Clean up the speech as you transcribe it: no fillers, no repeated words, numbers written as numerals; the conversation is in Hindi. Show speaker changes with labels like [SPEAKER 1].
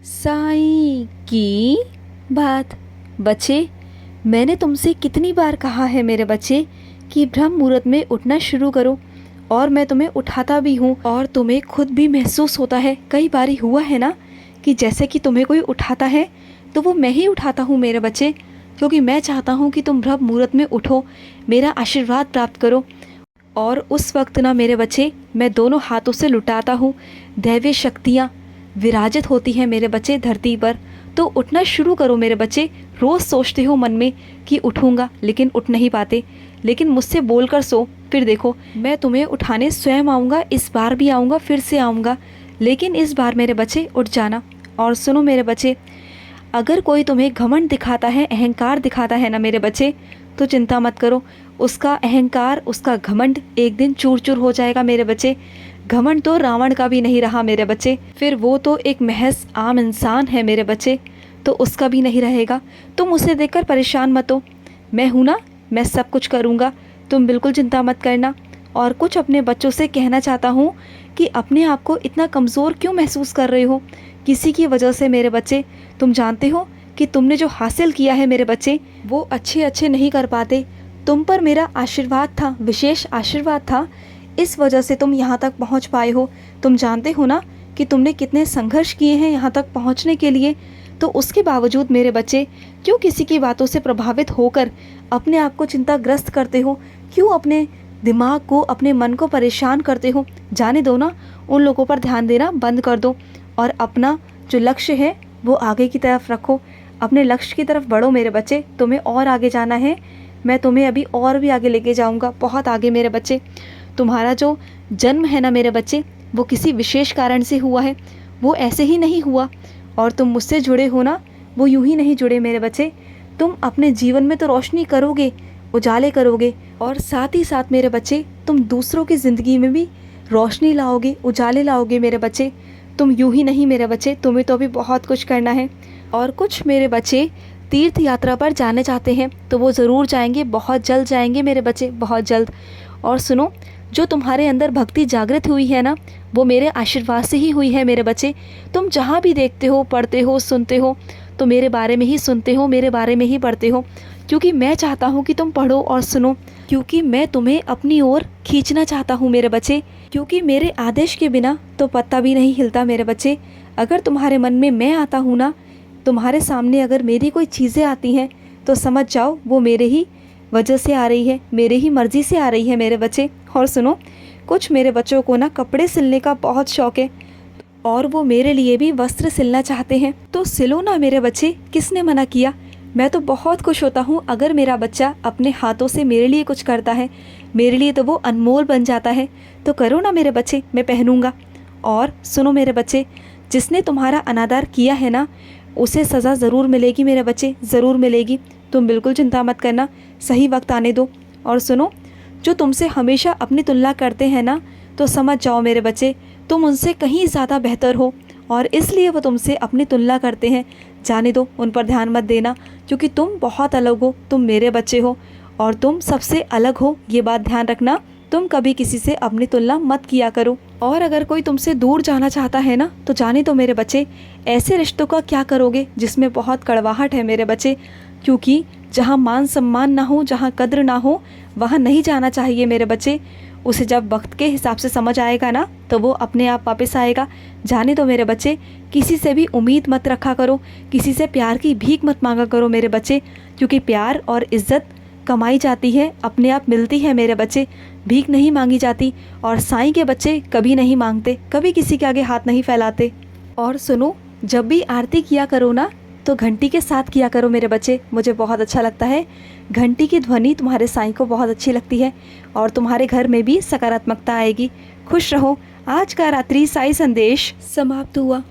[SPEAKER 1] साईं की बात। बच्चे, मैंने तुमसे कितनी बार कहा है मेरे बच्चे कि ब्रह्म मुहूर्त में उठना शुरू करो, और मैं तुम्हें उठाता भी हूँ और तुम्हें खुद भी महसूस होता है। कई बारी हुआ है ना कि जैसे कि तुम्हें कोई उठाता है तो वो मैं ही उठाता हूँ मेरे बच्चे, क्योंकि मैं चाहता हूँ कि तुम ब्रह्म मुहूर्त में उठो, मेरा आशीर्वाद प्राप्त करो। और उस वक्त ना मेरे बच्चे, मैं दोनों हाथों से लुटाता हूँ, दैवीय शक्तियाँ विराजित होती हैं मेरे बच्चे धरती पर। तो उठना शुरू करो मेरे बच्चे। रोज़ सोचते हो मन में कि उठूँगा, लेकिन उठ नहीं पाते, लेकिन मुझसे बोलकर सो, फिर देखो मैं तुम्हें उठाने स्वयं आऊँगा। इस बार भी आऊँगा, फिर से आऊँगा, लेकिन इस बार मेरे बच्चे उठ जाना। और सुनो मेरे बच्चे, अगर कोई तुम्हें घमंड दिखाता है, अहंकार दिखाता है ना मेरे बच्चे, तो चिंता मत करो। उसका अहंकार, उसका घमंड एक दिन चूर चूर हो जाएगा मेरे बच्चे। घमंड तो रावण का भी नहीं रहा मेरे बच्चे, फिर वो तो एक महज आम इंसान है मेरे बच्चे, तो उसका भी नहीं रहेगा। तुम उसे देखकर परेशान मत हो, मैं हूँ ना, मैं सब कुछ करूँगा, तुम बिल्कुल चिंता मत करना। और कुछ अपने बच्चों से कहना चाहता हूँ कि अपने आप को इतना कमज़ोर क्यों महसूस कर रहे हो किसी की वजह से मेरे बच्चे। तुम जानते हो कि तुमने जो हासिल किया है मेरे बच्चे, वो अच्छे नहीं कर पाते। तुम पर मेरा आशीर्वाद था, विशेष आशीर्वाद था, इस वजह से तुम यहाँ तक पहुँच पाए हो। तुम जानते हो ना कि तुमने कितने संघर्ष किए हैं यहाँ तक पहुँचने के लिए। तो उसके बावजूद मेरे बच्चे, क्यों किसी की बातों से प्रभावित होकर अपने आप को चिंताग्रस्त करते हो? क्यों अपने दिमाग को, अपने मन को परेशान करते हो? जाने दो ना, उन लोगों पर ध्यान देना बंद कर दो और अपना जो लक्ष्य है वो आगे की तरफ रखो। अपने लक्ष्य की तरफ बढ़ो मेरे बच्चे। तुम्हें और आगे जाना है, मैं तुम्हें अभी और भी आगे लेके जाऊंगा, बहुत आगे मेरे बच्चे। तुम्हारा जो जन्म है ना मेरे बच्चे, वो किसी विशेष कारण से हुआ है, वो ऐसे ही नहीं हुआ। और तुम मुझसे जुड़े हो ना, वो यूं ही नहीं जुड़े मेरे बच्चे। तुम अपने जीवन में तो रोशनी करोगे, उजाले करोगे, और साथ ही साथ मेरे बच्चे तुम दूसरों की ज़िंदगी में भी रोशनी लाओगे, उजाले लाओगे मेरे बच्चे। तुम यूं ही नहीं मेरे बच्चे, तुम्हें तो अभी बहुत कुछ करना है। और कुछ मेरे बच्चे तीर्थ यात्रा पर जाने चाहते हैं, तो वो ज़रूर जाएंगे, बहुत जल्द जाएंगे मेरे बच्चे, बहुत जल्द। और सुनो, जो तुम्हारे अंदर भक्ति जागृत हुई है ना, वो मेरे आशीर्वाद से ही हुई है मेरे बच्चे। तुम जहाँ भी देखते हो, पढ़ते हो, सुनते हो, तो मेरे बारे में ही सुनते हो, मेरे बारे में ही पढ़ते हो, क्योंकि मैं चाहता हूँ कि तुम पढ़ो और सुनो, क्योंकि मैं तुम्हें अपनी ओर खींचना चाहता हूँ मेरे बच्चे। क्योंकि मेरे आदेश के बिना तो पत्ता भी नहीं हिलता मेरे बच्चे। अगर तुम्हारे मन में मैं आता हूँ ना, तुम्हारे सामने अगर मेरी कोई चीज़ें आती हैं, तो समझ जाओ वो मेरे ही वजह से आ रही है, मेरे ही मर्जी से आ रही है मेरे बच्चे। और सुनो, कुछ मेरे बच्चों को ना कपड़े सिलने का बहुत शौक़ है, और वो मेरे लिए भी वस्त्र सिलना चाहते हैं, तो सिलो ना मेरे बच्चे, किसने मना किया। मैं तो बहुत खुश होता हूँ अगर मेरा बच्चा अपने हाथों से मेरे लिए कुछ करता है, मेरे लिए तो वो अनमोल बन जाता है। तो करो ना मेरे बच्चे, मैं पहनूंगा। और सुनो मेरे बच्चे, जिसने तुम्हारा अनादर किया है ना, उसे सज़ा ज़रूर मिलेगी मेरे बच्चे, ज़रूर मिलेगी। तुम बिल्कुल चिंता मत करना, सही वक्त आने दो। और सुनो, जो तुमसे हमेशा अपनी तुलना करते हैं ना, तो समझ जाओ मेरे बच्चे, तुम उनसे कहीं ज़्यादा बेहतर हो, और इसलिए वो तुमसे अपनी तुलना करते हैं। जाने दो, उन पर ध्यान मत देना, क्योंकि तुम बहुत अलग हो, तुम मेरे बच्चे हो और तुम सबसे अलग हो, ये बात ध्यान रखना। तुम कभी किसी से अपनी तुलना मत किया करो। और अगर कोई तुमसे दूर जाना चाहता है ना, तो जाने दो मेरे बच्चे। ऐसे रिश्तों का क्या करोगे जिसमें बहुत कड़वाहट है मेरे बच्चे, क्योंकि जहाँ मान सम्मान ना हो, जहाँ कद्र ना हो, वहाँ नहीं जाना चाहिए मेरे बच्चे। उसे जब वक्त के हिसाब से समझ आएगा ना, तो वो अपने आप वापस आएगा। जाने दो मेरे बच्चे, किसी से भी उम्मीद मत रखा करो, किसी से प्यार की भीख मत मांगा करो मेरे बच्चे, क्योंकि प्यार और इज्जत कमाई जाती है, अपने आप मिलती है मेरे बच्चे, भीख नहीं मांगी जाती। और साईं के बच्चे कभी नहीं मांगते, कभी किसी के आगे हाथ नहीं फैलाते। और सुनो, जब भी आरती किया करो ना, तो घंटी के साथ किया करो मेरे बच्चे, मुझे बहुत अच्छा लगता है। घंटी की ध्वनि तुम्हारे साईं को बहुत अच्छी लगती है, और तुम्हारे घर में भी सकारात्मकता आएगी। खुश रहो। आज का रात्रि साईं संदेश समाप्त हुआ।